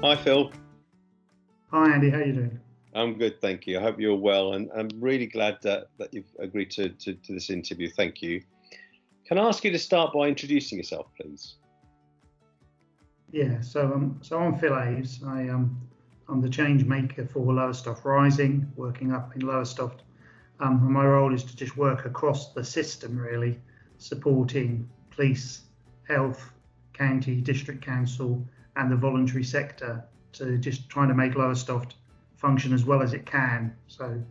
Hi, Phil. Hi Andy, how you doing? I'm good, thank you. I hope you're well, and I'm really glad that you've agreed to this interview. Thank you. Can I ask you to start by introducing yourself, please? Yeah, so I'm Phil Aves. I'm the change maker for Lowestoft Rising, working up in Lowestoft. And my role is to just work across the system, really, supporting police, health, county, district council, and the voluntary sector to just trying to make Lowestoft function as well as it can. So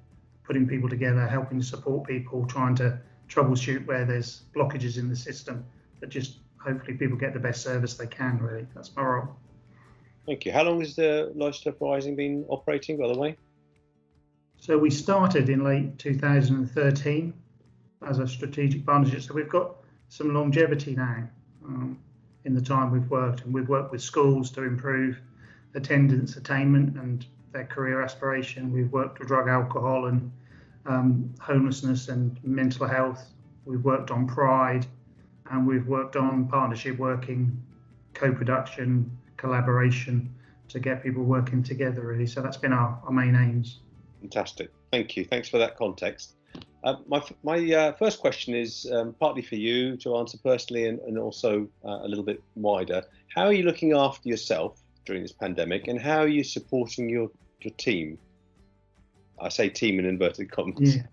putting people together, helping support people, trying to troubleshoot where there's blockages in the system, that just hopefully people get the best service they can, really. That's my role. Thank you. How long has the Lowestoft Rising been operating, by the way? So we started in late 2013 as a strategic partnership. So we've got some longevity now in the time we've worked, and we've worked with schools to improve attendance, attainment, and their career aspiration. We've worked with drug, alcohol, and homelessness and mental health. We've worked on pride, and we've worked on partnership working, co-production, collaboration to get people working together, really. So that's been our main aims. Fantastic. Thank you. Thanks for that context. My first question is partly for you to answer personally and also a little bit wider. How are you looking after yourself during this pandemic, and how are you supporting your team? I say team in inverted commas. Yeah.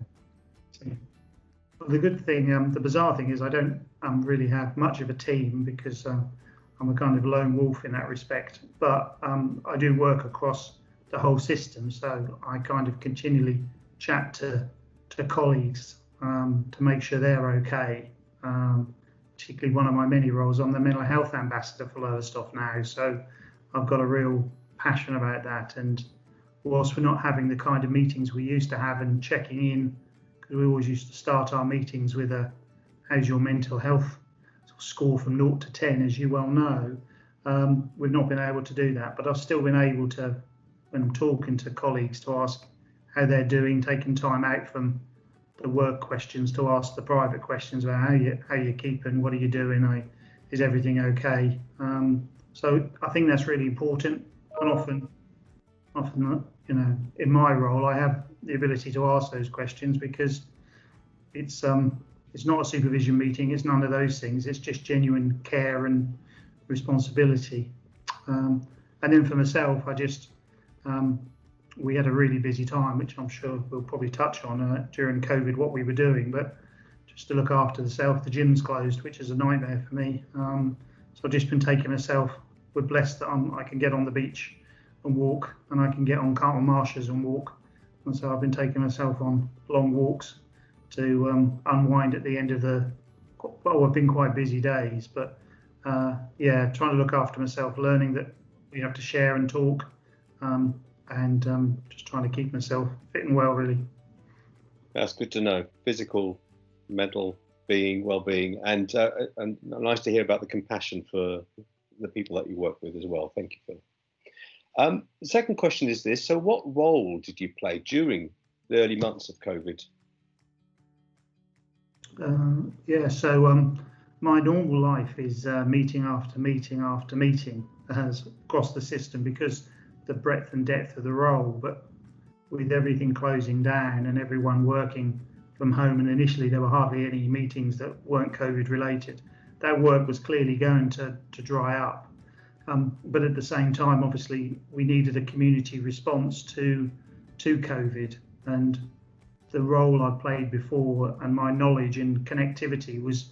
Well, the good thing, the bizarre thing is I don't really have much of a team because I'm a kind of lone wolf in that respect. But I do work across the whole system, so I kind of continually chat to colleagues to make sure they're okay. Particularly one of my many roles, I'm the mental health ambassador for Lowestoft now, so I've got a real passion about that. And whilst we're not having the kind of meetings we used to have and checking in, because we always used to start our meetings with a how's your mental health score from 0 to 10, as you well know, we've not been able to do that. But I've still been able to, when I'm talking to colleagues, to ask how they're doing, taking time out from the work questions to ask the private questions about how you're keeping, what are you doing, is everything okay? So I think that's really important. And often, in my role, I have the ability to ask those questions because it's not a supervision meeting. It's none of those things. It's just genuine care and responsibility. And then for myself, we had a really busy time, which I'm sure we'll probably touch on during COVID, what we were doing. But just to look after the gym's closed, which is a nightmare for me. So I've just been taking myself. We're blessed that I can get on the beach and walk, and I can get on Cartmel Marshes and walk. And so I've been taking myself on long walks to unwind at the end of have been quite busy days, but trying to look after myself, learning that we have to share and talk, and just trying to keep myself fit and well, really. That's good to know. Physical, mental well-being, and nice to hear about the compassion for the people that you work with as well. Thank you, Phil. The second question is this: so, what role did you play during the early months of COVID? My normal life is meeting after meeting after meeting across the system because the breadth and depth of the role. But with everything closing down and everyone working from home, and initially there were hardly any meetings that weren't COVID related, that work was clearly going to dry up. But at the same time, obviously, we needed a community response to COVID, and the role I played before and my knowledge in connectivity was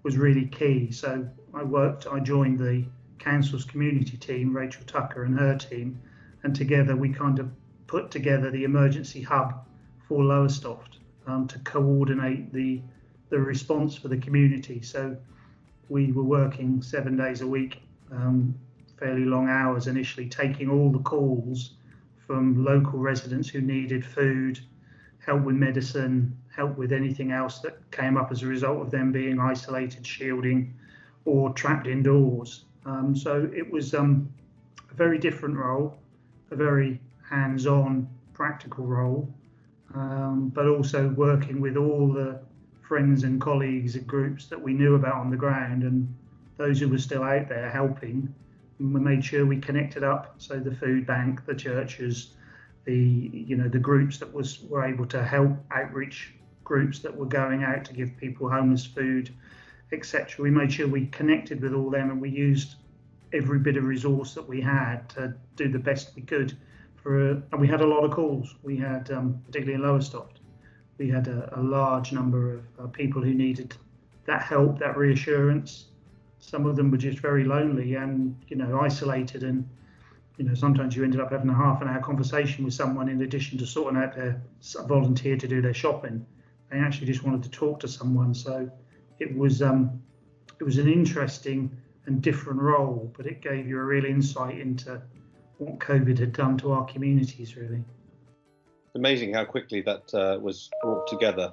really key. So I joined the council's community team, Rachel Tucker and her team, and together we kind of put together the emergency hub for Lowestoft to coordinate the response for the community. So we were working 7 days a week, fairly long hours initially, taking all the calls from local residents who needed food, help with medicine, help with anything else that came up as a result of them being isolated, shielding, or trapped indoors. So it was a very different role, a very hands-on, practical role, but also working with all the friends and colleagues and groups that we knew about on the ground, and those who were still out there helping we made sure we connected up. So the food bank, the churches, the groups that were able to help, outreach groups that were going out to give people homeless food, etc. We made sure we connected with all them, and we used every bit of resource that we had to do the best we could. And we had a lot of calls. We had, particularly in Lowestoft, we had a large number of people who needed that help, that reassurance. Some of them were just very lonely and, isolated, and, sometimes you ended up having a half an hour conversation with someone in addition to sorting out a volunteer to do their shopping. They actually just wanted to talk to someone. So it was an interesting and different role, but it gave you a real insight into what COVID had done to our communities, really. Amazing how quickly that was brought together.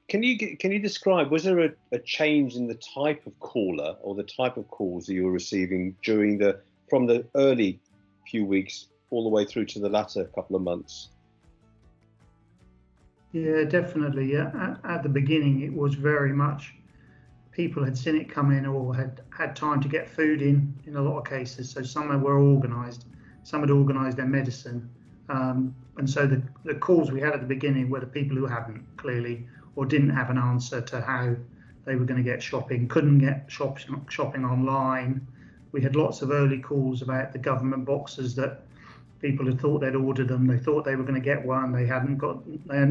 Can you describe, was there a change in the type of caller or the type of calls that you were receiving from the early few weeks all the way through to the latter couple of months? Yeah, definitely. At the beginning, it was very much people had seen it come in or had time to get food in a lot of cases. So some were organised, some had organised their medicine. And so the calls we had at the beginning were the people who hadn't, clearly, or didn't have an answer to how they were going to get shopping, couldn't get shopping online. We had lots of early calls about the government boxes that people had thought they'd ordered them. They thought they were going to get one. They hadn't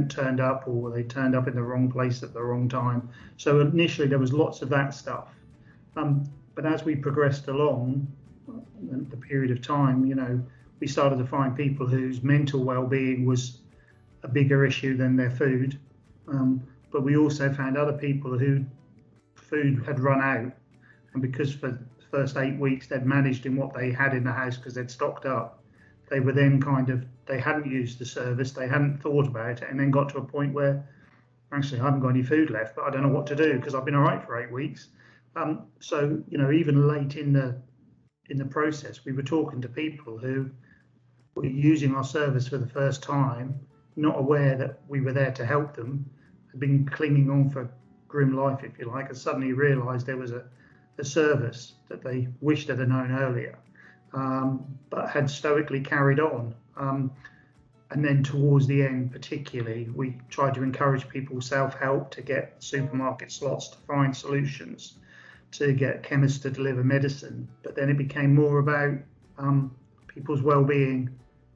turned up, or they turned up in the wrong place at the wrong time. So initially there was lots of that stuff. But as we progressed along the period of time, we started to find people whose mental well-being was a bigger issue than their food. But we also found other people who food had run out, and because for the first 8 weeks they'd managed in what they had in the house because they'd stocked up, they were then they hadn't used the service, they hadn't thought about it, and then got to a point where, actually, I haven't got any food left, but I don't know what to do because I've been all right for 8 weeks. So, even late in the process, we were talking to people who were using our service for the first time, not aware that we were there to help them, had been clinging on for grim life, if you like, and suddenly realised there was a service that they wished they'd have known earlier, but had stoically carried on. And then towards the end, particularly, we tried to encourage people self-help, to get supermarket slots to find solutions, to get chemists to deliver medicine. But then it became more about people's well-being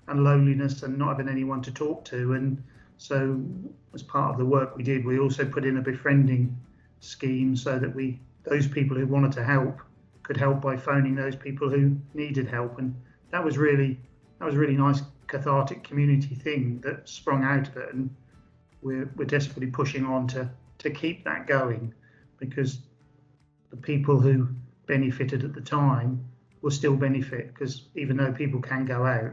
and loneliness and not having anyone to talk to. And so as part of the work we did, we also put in a befriending scheme so that those people who wanted to help could help by phoning those people who needed help. And that was really nice, cathartic community thing that sprung out of it. And we're desperately pushing on to keep that going, because the people who benefited at the time will still benefit, because even though people can go out,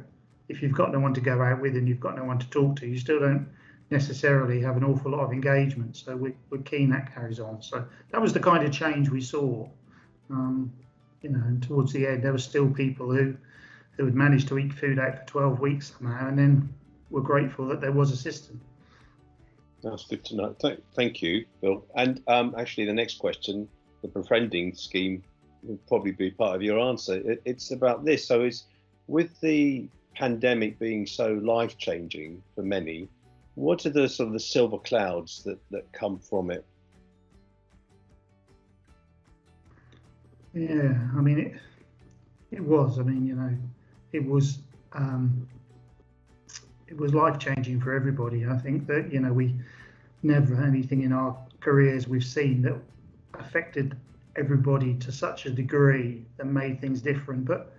if you've got no one to go out with and you've got no one to talk to, you still don't necessarily have an awful lot of engagement. So we're keen that carries on. So that was the kind of change we saw. And towards the end, there were still people who had managed to eat food out for 12 weeks somehow, and then were grateful that there was a system. That's good to know. Thank you, Bill. And actually, the next question, the befriending scheme, will probably be part of your answer. It's about this. So with the pandemic being so life-changing for many, what are the sort of the silver clouds that come from it? Yeah, I mean, it was. I mean, it was life-changing for everybody. I think that we never anything in our careers we've seen that affected everybody to such a degree that made things different. But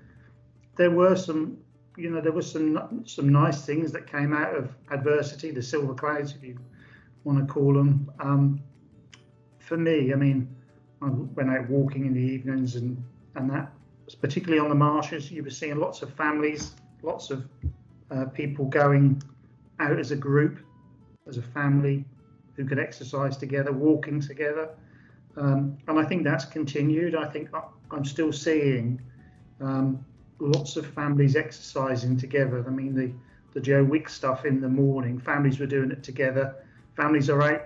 there were some nice things that came out of adversity, the silver clouds, if you want to call them. For me, I mean, I went out walking in the evenings and that, particularly on the marshes, you were seeing lots of families, lots of people going out as a group, as a family, who could exercise together, walking together. And I think that's continued. I think I'm still seeing lots of families exercising together. I mean, the Joe Wick stuff in the morning, families were doing it together. Families are out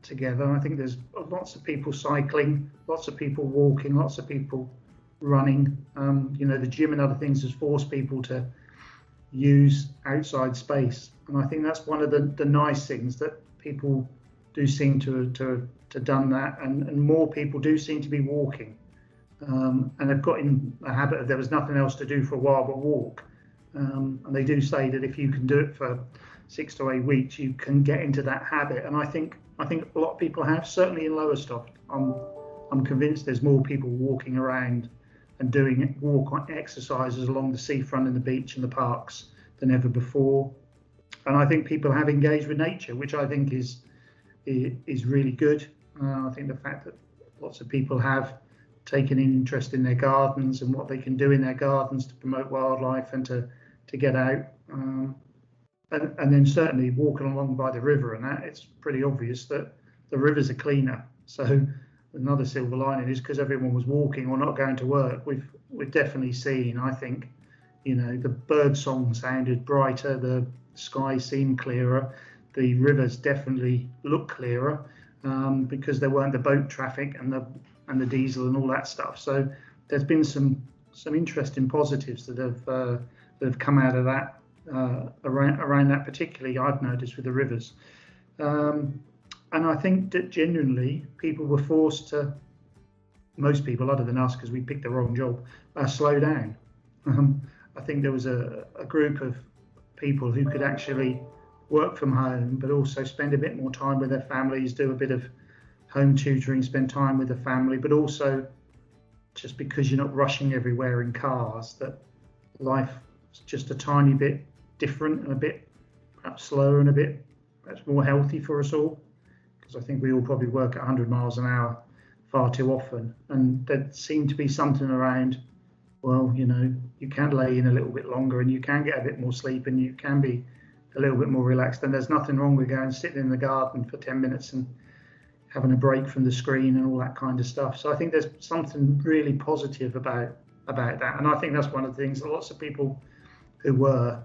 together. I think there's lots of people cycling, lots of people walking, lots of people running. The gym and other things has forced people to use outside space, and I think that's one of the nice things, that people do seem to done that, and more people do seem to be walking, and they've got in a habit of, there was nothing else to do for a while but walk, and they do say that if you can do it for 6 to 8 weeks, you can get into that habit, and I think a lot of people have, certainly in Lowestoft. I'm convinced there's more people walking around and doing walk exercises along the seafront and the beach and the parks than ever before. And I think people have engaged with nature, which I think is really good. I think the fact that lots of people have taken an interest in their gardens and what they can do in their gardens to promote wildlife and to get out. And then certainly walking along by the river and that, it's pretty obvious that the rivers are cleaner. So another silver lining is, because everyone was walking or not going to work, we've definitely seen, I think, the bird song sounded brighter, the sky seemed clearer, the rivers definitely look clearer, because there weren't the boat traffic and the diesel and all that stuff. So there's been some interesting positives that have come out of that, around that, particularly I've noticed with the rivers. And I think that genuinely people were forced to, most people other than us, because we picked the wrong job, slow down. I think there was a group of people who could actually work from home, but also spend a bit more time with their families, do a bit of home tutoring, spend time with the family, but also just because you're not rushing everywhere in cars, that life is just a tiny bit different and a bit perhaps slower and a bit perhaps more healthy for us all. Because I think we all probably work at 100 miles an hour far too often, and there seemed to be something around, well, you can lay in a little bit longer and you can get a bit more sleep and you can be a little bit more relaxed, and there's nothing wrong with going sitting in the garden for 10 minutes and having a break from the screen and all that kind of stuff. So I think there's something really positive about that, and I think that's one of the things that lots of people who were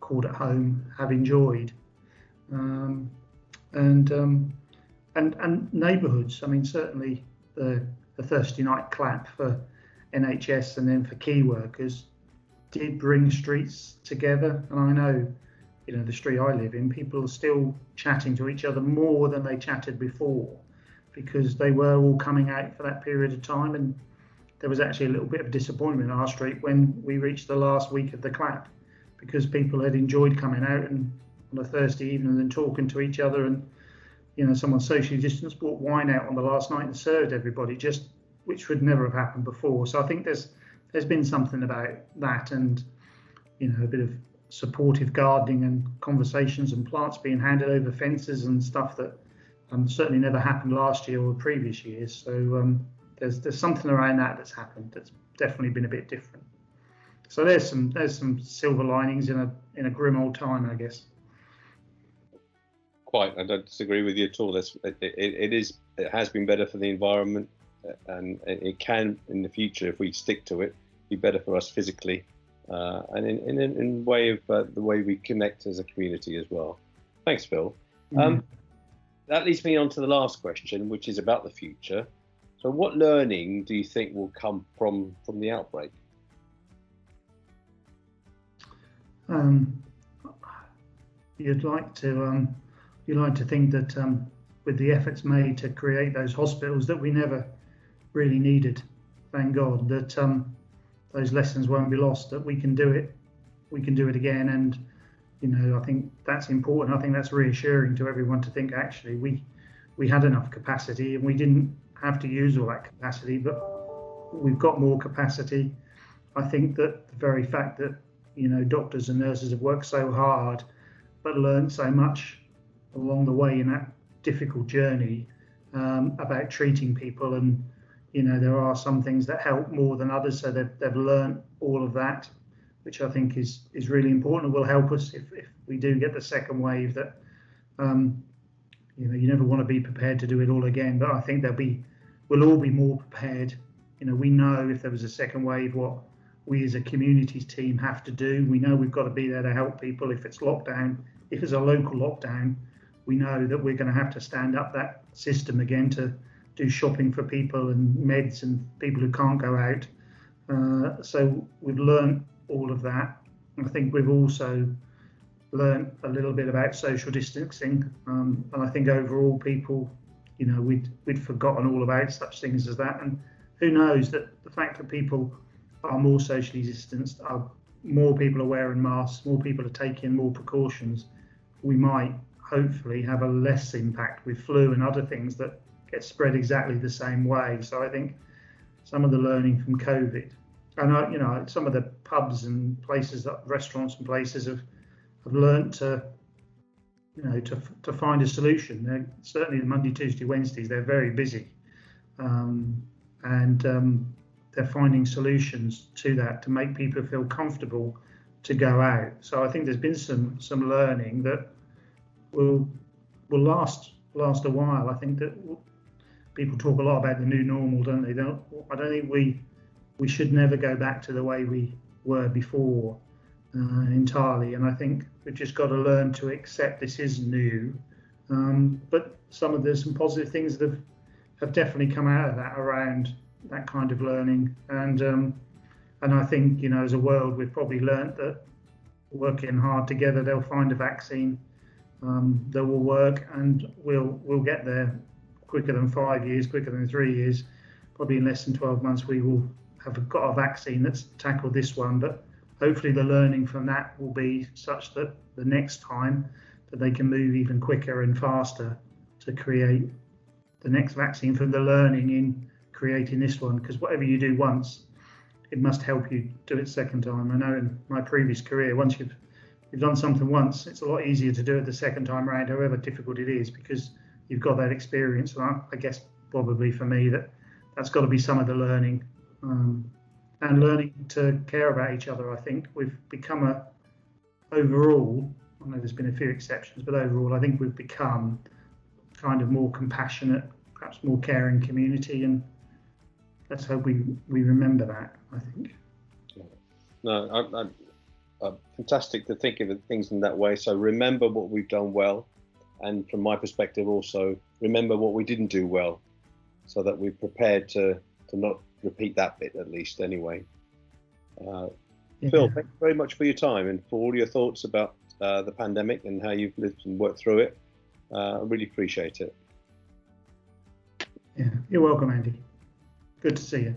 called at home have enjoyed. And neighbourhoods. I mean, certainly the Thursday night clap for NHS and then for key workers did bring streets together. And I know, the street I live in, people are still chatting to each other more than they chatted before, because they were all coming out for that period of time. And there was actually a little bit of disappointment in our street when we reached the last week of the clap, because people had enjoyed coming out and on a Thursday evening and talking to each other, and someone socially distanced, brought wine out on the last night and served everybody, which would never have happened before. So I think there's been something about that, and a bit of supportive gardening and conversations and plants being handed over fences and stuff that certainly never happened last year or previous years. So there's something around that that's happened that's definitely been a bit different. So there's some silver linings in a grim old time, I guess. Quite, I don't disagree with you at all. It has been better for the environment, and it can in the future, if we stick to it, be better for us physically, and in way of the way we connect as a community as well. Thanks, Phil. That leads me on to the last question, which is about the future. So what learning do you think will come from the outbreak? You'd like to think that with the efforts made to create those hospitals that we never really needed, thank God, that those lessons won't be lost, that we can do it again. And I think that's important. I think that's reassuring to everyone to think, actually, we had enough capacity and we didn't have to use all that capacity, but we've got more capacity. I think that the very fact that doctors and nurses have worked so hard but learned so much along the way in that difficult journey about treating people, and there are some things that help more than others, so they've learned all of that, which I think is really important and will help us if we do get the second wave. That you never want to be prepared to do it all again, but I think we'll all be more prepared. We know if there was a second wave what we as a communities team have to do. We know we've got to be there to help people if it's lockdown. If it's a local lockdown, we know that we're going to have to stand up that system again to do shopping for people and meds and people who can't go out. So we've learned all of that. I think we've also learned a little bit about social distancing, and I think overall people, we'd forgotten all about such things as that. And who knows, that the fact that people are more socially distanced, more people are wearing masks, more people are taking more precautions, we might hopefully have a less impact with flu and other things that get spread exactly the same way. So I think some of the learning from COVID, and some of the pubs and places, restaurants and places have learned to find a solution. Certainly the Monday, Tuesday, Wednesdays, they're very busy, and they're finding solutions to that to make people feel comfortable to go out. So I think there's been some learning that will last a while. I think that people talk a lot about the new normal, don't they? I don't think we should never go back to the way we were before entirely. And I think we've just got to learn to accept this is new. But there's some positive things that have definitely come out of that around that kind of learning. And I think, as a world, we've probably learnt that working hard together, they'll find a vaccine that will work, and we'll get there quicker than 5 years, quicker than 3 years. Probably in less than 12 months, we will have got a vaccine that's tackled this one. But hopefully the learning from that will be such that the next time that they can move even quicker and faster to create the next vaccine from the learning in creating this one. Because whatever you do once, it must help you do it second time. I know in my previous career, once you've done something once, it's a lot easier to do it the second time around, however difficult it is, because you've got that experience. And I guess probably for me that's got to be some of the learning, and learning to care about each other. I think we've become overall, I know there's been a few exceptions, but overall I think we've become kind of more compassionate, perhaps more caring community, and let's hope we remember that, I think. No, fantastic to think of things in that way. So remember what we've done well, and from my perspective also remember what we didn't do well, so that we're prepared to not repeat that bit, at least anyway. Phil, thank you very much for your time and for all your thoughts about the pandemic and how you've lived and worked through it. I really appreciate it. Yeah, you're welcome, Andy. Good to see you.